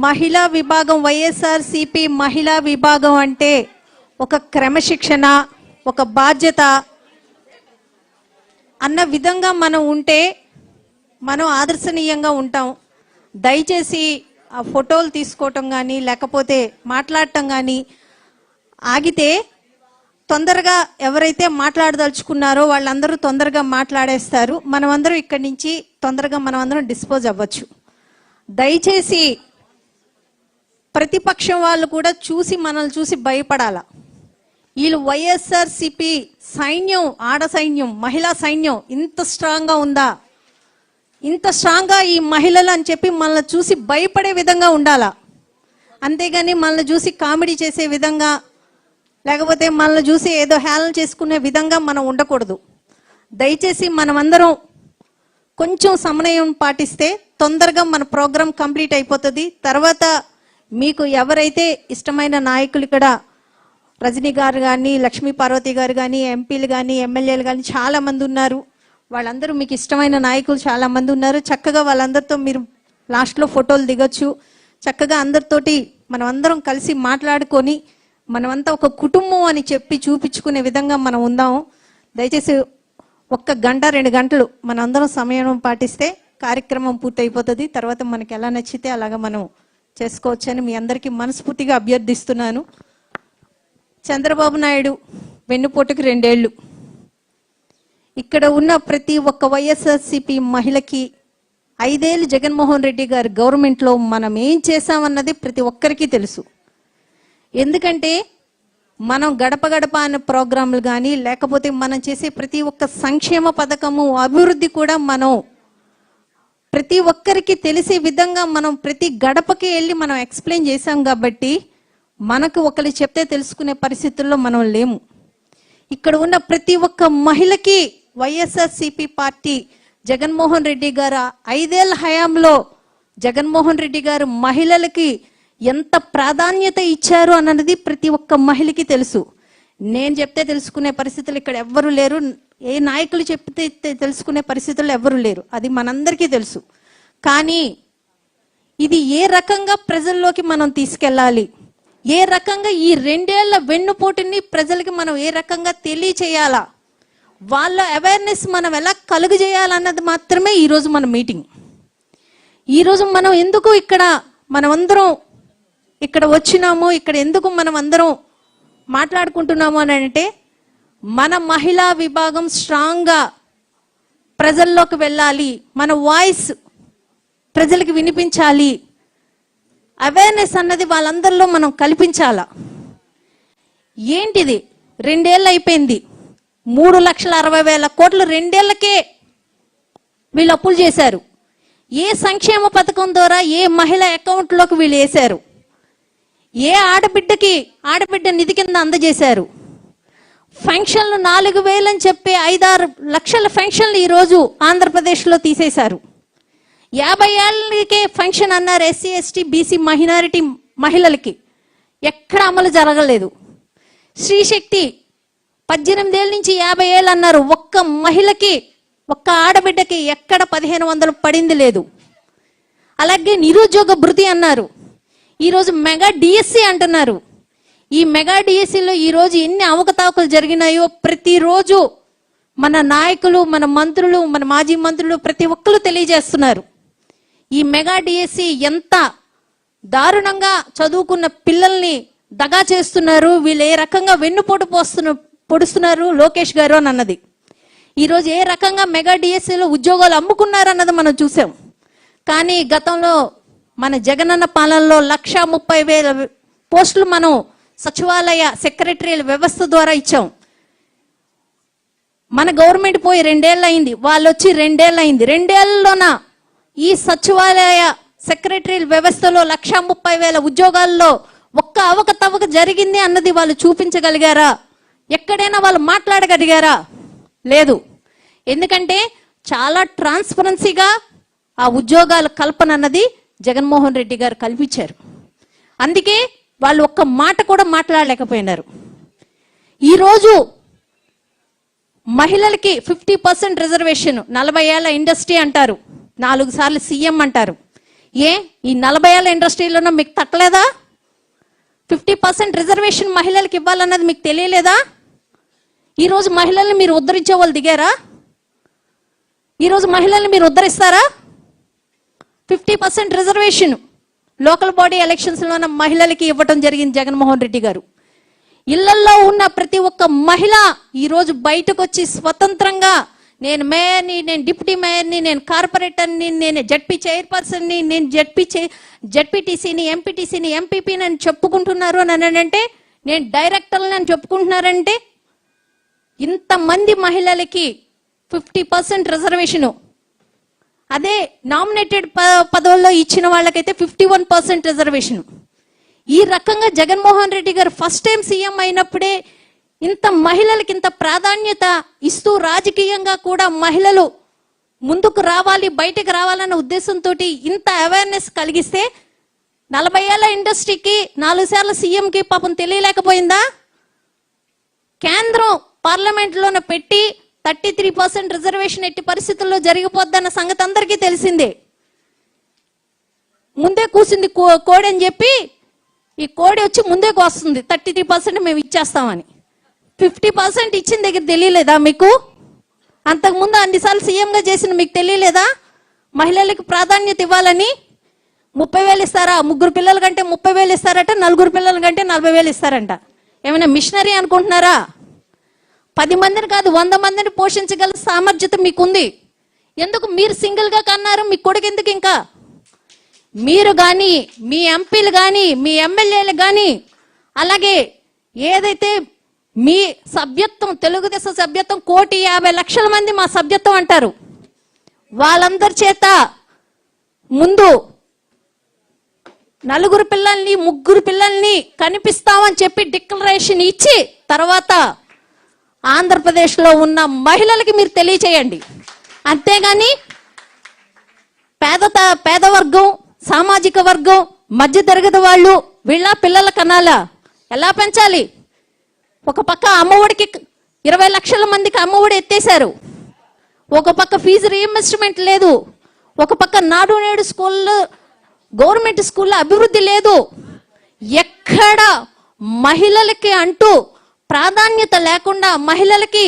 మహిళా విభాగం వైఎస్ఆర్సీపీ మహిళా విభాగం అంటే ఒక క్రమశిక్షణ, ఒక బాధ్యత అన్న విధంగా మనం ఉంటే మనం ఆదర్శనీయంగా ఉంటాం. దయచేసి ఆ ఫోటోలు తీసుకోవటం కానీ లేకపోతే మాట్లాడటం కానీ ఆగితే తొందరగా ఎవరైతే మాట్లాడదలుచుకున్నారో వాళ్ళందరూ తొందరగా మాట్లాడేస్తారు. మనమందరం ఇక్కడి నుంచి తొందరగా మనమందరం డిస్పోజ్ అవ్వచ్చు. దయచేసి ప్రతిపక్షం వాళ్ళు కూడా చూసి మనల్ని చూసి భయపడాల. వీళ్ళు వైఎస్ఆర్సీపీ సైన్యం, ఆడ సైన్యం, మహిళా సైన్యం ఇంత స్ట్రాంగ్గా ఉందా, ఇంత స్ట్రాంగ్గా ఈ మహిళలు అని చెప్పి మనల్ని చూసి భయపడే విధంగా ఉండాలా. అంతేగాని మనల్ని చూసి కామెడీ చేసే విధంగా లేకపోతే మనల్ని చూసి ఏదో హేళన చేసుకునే విధంగా మనం ఉండకూడదు. దయచేసి మనమందరం కొంచెం సమన్వయం పాటిస్తే తొందరగా మన ప్రోగ్రాం కంప్లీట్ అయిపోతుంది. తర్వాత మీకు ఎవరైతే ఇష్టమైన నాయకులు ఇక్కడ రజనీ గారు కానీ, లక్ష్మీ పార్వతి గారు కానీ, ఎంపీలు కానీ, ఎమ్మెల్యేలు కానీ చాలామంది ఉన్నారు. వాళ్ళందరూ మీకు ఇష్టమైన నాయకులు చాలామంది ఉన్నారు. చక్కగా వాళ్ళందరితో మీరు లాస్ట్లో ఫోటోలు దిగొచ్చు. చక్కగా అందరితోటి మనం అందరం కలిసి మాట్లాడుకొని మనమంతా ఒక కుటుంబం అని చెప్పి చూపించుకునే విధంగా మనం ఉందాము. దయచేసి 1 గంట 2 గంటలు మనందరం సమయం పాటిస్తే కార్యక్రమం పూర్తయిపోతుంది. తర్వాత మనకి ఎలా నచ్చితే అలాగా మనం చేసుకోవచ్చని మీ అందరికీ మనస్ఫూర్తిగా అభ్యర్థిస్తున్నాను. చంద్రబాబు నాయుడు వెన్నుపోటుకి 2 ఏళ్ళు. ఇక్కడ ఉన్న ప్రతి ఒక్క వైఎస్ఆర్సీపీ మహిళకి 5 ఏళ్ళు జగన్మోహన్ రెడ్డి గారి గవర్నమెంట్లో మనం ఏం చేశామన్నది ప్రతి ఒక్కరికి తెలుసు. ఎందుకంటే మనం గడప గడప అనే ప్రోగ్రాంలు కానీ లేకపోతే మనం చేసే ప్రతి ఒక్క సంక్షేమ పథకము, అభివృద్ధి కూడా మనం ప్రతి ఒక్కరికి తెలిసే విధంగా మనం ప్రతి గడపకి వెళ్ళి మనం ఎక్స్ప్లెయిన్ చేశాం. కాబట్టి మనకు ఒకరు చెప్తే తెలుసుకునే పరిస్థితుల్లో మనం లేము. ఇక్కడ ఉన్న ప్రతి ఒక్క మహిళకి వైఎస్ఆర్సీపీ పార్టీ జగన్మోహన్ రెడ్డి గారు 5 ఏళ్ల హయాంలో జగన్మోహన్ రెడ్డి గారు మహిళలకి ఎంత ప్రాధాన్యత ఇచ్చారు అన్నది ప్రతి ఒక్క మహిళకి తెలుసు. నేను చెప్తే తెలుసుకునే పరిస్థితులు ఇక్కడ ఎవ్వరూ లేరు. ఏ నాయకులు చెప్తే తెలుసుకునే పరిస్థితుల్లో ఎవ్వరూ లేరు. అది మనందరికీ తెలుసు. కానీ ఇది ఏ రకంగా ప్రజల్లోకి మనం తీసుకెళ్ళాలి, ఏ రకంగా ఈ 2 ఏళ్ల వెన్నుపోటుని ప్రజలకి మనం ఏ రకంగా తెలియచేయాలా, వాళ్ళ అవేర్నెస్ మనం ఎలా కలుగజేయాలన్నది మాత్రమే ఈరోజు మన మీటింగ్. ఈరోజు మనం ఎందుకు ఇక్కడ మనమందరం ఇక్కడ వచ్చినాము, ఇక్కడ ఎందుకు మనం అందరం మాట్లాడుకుంటున్నాము అని అంటే మన మహిళా విభాగం స్ట్రాంగ్గా ప్రజల్లోకి వెళ్ళాలి, మన వాయిస్ ప్రజలకు వినిపించాలి, అవేర్నెస్ అన్నది వాళ్ళందరిలో మనం కల్పించాలా. ఏంటిది 2 ఏళ్ళు అయిపోయింది, 3,60,000 కోట్లు 2 ఏళ్లకే వీళ్ళు అప్పులు చేశారు. ఏ సంక్షేమ పథకం ద్వారా ఏ మహిళ అకౌంట్లోకి వీళ్ళు వేశారు, ఏ ఆడబిడ్డ నిధి కింద అందజేశారు. ఫంక్షన్లు 4,000 అని చెప్పి 5-6 లక్షల ఫంక్షన్లు ఈరోజు ఆంధ్రప్రదేశ్లో తీసేశారు. 50 ఏళ్ళకే ఫంక్షన్ అన్నారు ఎస్సీ ఎస్టీ బీసీ మైనారిటీ మహిళలకి, ఎక్కడ అమలు జరగలేదు. శ్రీశక్తి 18 ఏళ్ళ నుంచి 50 ఏళ్ళు అన్నారు, ఒక్క మహిళకి ఒక్క ఆడబిడ్డకి ఎక్కడ 1,500 పడింది లేదు. అలాగే నిరుద్యోగ భృతి అన్నారు, ఈరోజు మెగా డిఎస్సి అంటున్నారు. ఈ మెగా డిఎస్సిలో ఈరోజు ఎన్ని అవకతవకలు జరిగినాయో ప్రతిరోజు మన నాయకులు, మన మంత్రులు, మన మాజీ మంత్రులు ప్రతి ఒక్కరు తెలియజేస్తున్నారు. ఈ మెగా డిఎస్సి ఎంత దారుణంగా చదువుకున్న పిల్లల్ని దగా చేస్తున్నారు, వీళ్ళు ఏ రకంగా వెన్నుపోటు పొడుస్తున్నారు లోకేష్ గారు అని అన్నది. ఈరోజు ఏ రకంగా మెగా డిఎస్సిలో ఉద్యోగాలు అమ్ముకున్నారు అన్నది మనం చూసాం. కానీ గతంలో మన జగనన్న పాలనలో 1,30,000 పోస్టులు మనం సచివాలయ సెక్రటరీల వ్యవస్థ ద్వారా ఇచ్చాం. మన గవర్నమెంట్ పోయి 2 ఏళ్ళు అయింది, వాళ్ళు వచ్చి 2 ఏళ్ళు అయింది. 2 ఏళ్లలోన ఈ సచివాలయ సెక్రటరీల వ్యవస్థలో 1,30,000 ఉద్యోగాల్లో ఒక్క అవకతవక జరిగింది అన్నది వాళ్ళు చూపించగలిగారా? ఎక్కడైనా వాళ్ళు మాట్లాడగలిగారా? లేదు. ఎందుకంటే చాలా ట్రాన్స్పరెన్సీగా ఆ ఉద్యోగాల కల్పన అన్నది జగన్మోహన్ రెడ్డి గారు కల్పించారు. అందుకే వాళ్ళు ఒక్క మాట కూడా మాట్లాడలేకపోయినారు. ఈరోజు మహిళలకి 50% రిజర్వేషన్, 40 ఏళ్ల ఇండస్ట్రీ అంటారు, 4 సార్లు సీఎం అంటారు. ఏ ఈ 40 ఏళ్ళ ఇండస్ట్రీలోనూ మీకు తట్టలేదా? 50% రిజర్వేషన్ మహిళలకు ఇవ్వాలన్నది మీకు తెలియలేదా? ఈరోజు మహిళల్ని మీరు ఉద్ధరించే వాళ్ళు దిగారా? ఈరోజు మహిళల్ని మీరు ఉద్ధరిస్తారా? 50% రిజర్వేషన్ లోకల్ బాడీ ఎలక్షన్స్లో ఉన్న మహిళలకి ఇవ్వటం జరిగింది జగన్మోహన్ రెడ్డి గారు. ఇళ్లల్లో ఉన్న ప్రతి ఒక్క మహిళ ఈరోజు బయటకు వచ్చి స్వతంత్రంగా నేను మేయర్ని, నేను డిప్యూటీ మేయర్ని, నేను కార్పొరేటర్ని, నేను జడ్పీ చైర్పర్సన్ని, నేను జడ్పీటీసీని, ఎంపీటీసీని, ఎంపీపీని అని చెప్పుకుంటున్నారు అని అంటే, నేను డైరెక్టర్ని అని చెప్పుకుంటున్నారంటే, ఇంతమంది మహిళలకి 50% రిజర్వేషను. అదే నామినేటెడ్ పదవుల్లో ఇచ్చిన వాళ్ళకైతే 51% రిజర్వేషను. ఈ రకంగా జగన్మోహన్ రెడ్డి గారు ఫస్ట్ టైం సీఎం అయినప్పుడే ఇంత మహిళలకి ఇంత ప్రాధాన్యత ఇస్తూ రాజకీయంగా కూడా మహిళలు ముందుకు రావాలి, బయటకు రావాలన్న ఉద్దేశంతో ఇంత అవేర్నెస్ కలిగిస్తే 40 ఏళ్ల ఇండస్ట్రీకి 4 సార్లు సీఎంకి పాపం తెలియలేకపోయిందా? కేంద్రం పార్లమెంట్లోనే పెట్టి 33% రిజర్వేషన్ ఎట్టి పరిస్థితుల్లో జరిగిపోద్దన్న సంగతి అందరికీ తెలిసిందే. ముందే కూసింది కోడి అని చెప్పి ఈ కోడి వచ్చి ముందే వస్తుంది 33% మేము ఇచ్చేస్తామని. 50% ఇచ్చిన దగ్గర తెలియలేదా మీకు? అంతకుముందు అన్నిసార్లు సీఎంగా చేసిన మీకు తెలియలేదా మహిళలకు ప్రాధాన్యత ఇవ్వాలని? 30,000 ఇస్తారా? 3 పిల్లల కంటే 30,000 ఇస్తారట, 4 పిల్లల కంటే 40,000 ఇస్తారంట. ఏమైనా మిషనరీ అనుకుంటున్నారా? 10 మందిని కాదు 100 మందిని పోషించగల సామర్థ్యత మీకుంది. ఎందుకు మీరు సింగిల్గా కన్నారు? మీ కొడుకు ఎందుకు? ఇంకా మీరు కానీ, మీ ఎంపీలు కానీ, మీ ఎమ్మెల్యేలు కానీ, అలాగే ఏదైతే మీ సభ్యత్వం, తెలుగుదేశం సభ్యత్వం 1,50,00,000 మంది మా సభ్యత్వం అంటారు. వాళ్ళందరి చేత ముందు 4 పిల్లల్ని 3 పిల్లల్ని కనిపిస్తామని చెప్పి డిక్లరేషన్ ఇచ్చి తర్వాత ఆంధ్రప్రదేశ్లో ఉన్న మహిళలకి మీరు తెలియచేయండి. అంతేగాని పేద వర్గం, సామాజిక వర్గం, మధ్యతరగతి వాళ్ళు వీళ్ళ పిల్లల కనాలా? ఎలా పెంచాలి? ఒక పక్క అమ్మఒడికి 20 లక్షల మందికి అమ్మఒడి ఎత్తేశారు, ఒక పక్క ఫీజు రీఇంబర్స్మెంట్ లేదు, ఒక పక్క నాడు నేడు స్కూల్లో గవర్నమెంట్ స్కూల్లో అభివృద్ధి లేదు. ఎక్కడ మహిళలకి అంటూ ప్రాధాన్యత లేకుండా, మహిళలకి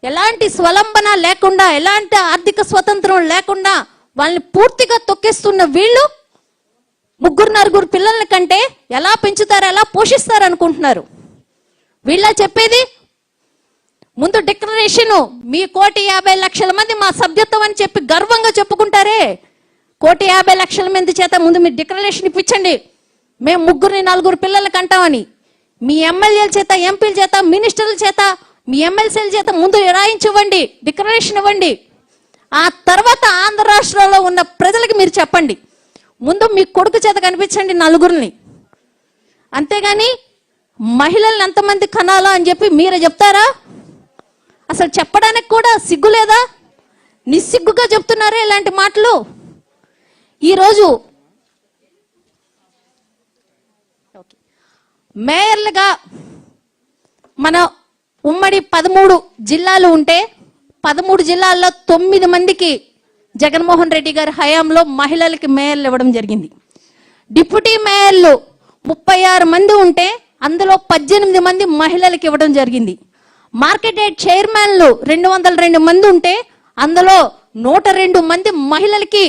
ఎలాంటి స్వలంబన లేకుండా, ఎలాంటి ఆర్థిక స్వతంత్రం లేకుండా వాళ్ళని పూర్తిగా తొక్కేస్తున్న వీళ్ళు 3-4 పిల్లల కంటే ఎలా పెంచుతారు, ఎలా పోషిస్తారు అనుకుంటున్నారు? వీళ్ళ చెప్పేది ముందు డిక్లరేషన్ మీ 1,50,00,000 మంది మా సభ్యత్వం అని చెప్పి గర్వంగా చెప్పుకుంటారే. 1,50,00,000 మంది చేత ముందు మీరు డిక్లరేషన్ ఇప్పించండి, మేము 3-4 పిల్లలకి అంటామని. మీ ఎమ్మెల్యేల చేత, ఎంపీల చేత, మినిస్టర్ల చేత, మీ ఎమ్మెల్సీల చేత ముందు రాయించివ్వండి, డిక్లరేషన్ ఇవ్వండి. ఆ తర్వాత ఆంధ్ర రాష్ట్రంలో ఉన్న ప్రజలకు మీరు చెప్పండి. ముందు మీ కొడుకు చేత కనిపించండి 4. అంతేగాని మహిళల్ని ఎంతమంది కనాలా అని చెప్పి మీరే చెప్తారా? అసలు చెప్పడానికి కూడా సిగ్గు లేదా? నిస్సిగ్గుగా చెప్తున్నారే ఇలాంటి మాటలు. ఈరోజు మేయర్లుగా మన ఉమ్మడి 13 జిల్లాలు ఉంటే 13 జిల్లాల్లో 9 మందికి జగన్మోహన్ రెడ్డి గారి హయాంలో మహిళలకి మేయర్లు ఇవ్వడం జరిగింది. డిప్యూటీ మేయర్లు 36 మంది ఉంటే అందులో 18 మంది మహిళలకి ఇవ్వడం జరిగింది. మార్కెట్ యార్డ్ చైర్మన్లు 202 మంది ఉంటే అందులో 102 మంది మహిళలకి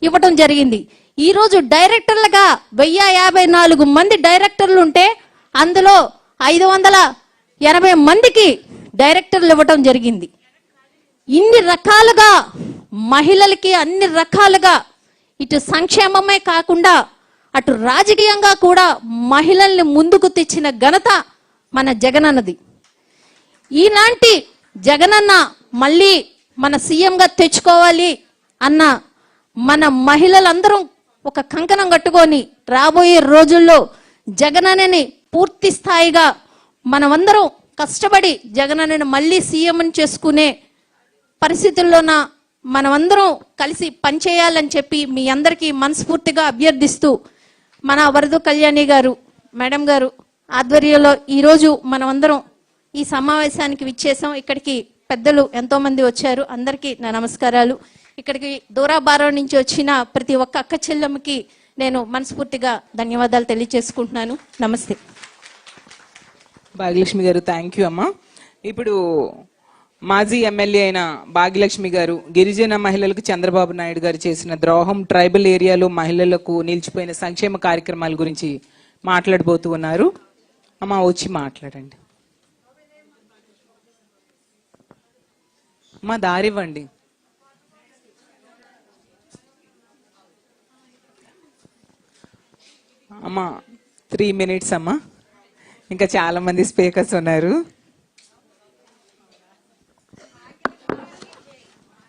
ఇవ్వడం జరిగింది. ఈరోజు డైరెక్టర్లుగా 1054 మంది డైరెక్టర్లు ఉంటే అందులో 580 మందికి డైరెక్టర్లు ఇవ్వడం జరిగింది. ఇన్ని రకాలుగా మహిళలకి అన్ని రకాలుగా ఇటు సంక్షేమమే కాకుండా అటు రాజకీయంగా కూడా మహిళల్ని ముందుకు తెచ్చిన ఘనత మన జగనన్నది. ఇలాంటి జగనన్న మళ్ళీ మన సీఎంగా తెచ్చుకోవాలి అన్న మన మహిళలందరం ఒక కంకణం కట్టుకొని రాబోయే రోజుల్లో జగనన్నని పూర్తి స్థాయిగా మనమందరం కష్టపడి జగనన్నని మళ్ళీ సీఎంని చేసుకునే పరిస్థితుల్లోన మనమందరం కలిసి పనిచేయాలని చెప్పి మీ అందరికీ మనస్ఫూర్తిగా అభ్యర్థిస్తూ మన వరద కళ్యాణి గారు మేడం గారు ఆధ్వర్యంలో ఈరోజు మనమందరం ఈ సమావేశానికి విచ్చేసాం. ఇక్కడికి పెద్దలు ఎంతో మంది వచ్చారు. అందరికీ నా నమస్కారాలు. ఇక్కడికి దూరాభారం నుంచి వచ్చిన ప్రతి ఒక్క అక్క చెల్లెమ్మకి నేను మనస్ఫూర్తిగా ధన్యవాదాలు తెలియజేసుకుంటున్నాను. నమస్తే. భాగ్యలక్ష్మి గారు థ్యాంక్ యూ అమ్మా. ఇప్పుడు మాజీ ఎమ్మెల్యే అయిన భాగ్యలక్ష్మి గారు గిరిజన మహిళలకు చంద్రబాబు నాయుడు గారు చేసిన ద్రోహం, ట్రైబల్ ఏరియాలో మహిళలకు నిలిచిపోయిన సంక్షేమ కార్యక్రమాల గురించి మాట్లాడబోతూ ఉన్నారు. అమ్మా వచ్చి మాట్లాడండి. అమ్మా దారివ్వండి. అమ్మా 3 minutes అమ్మా. ఇంకా చాలా మంది స్పీకర్స్ ఉన్నారు.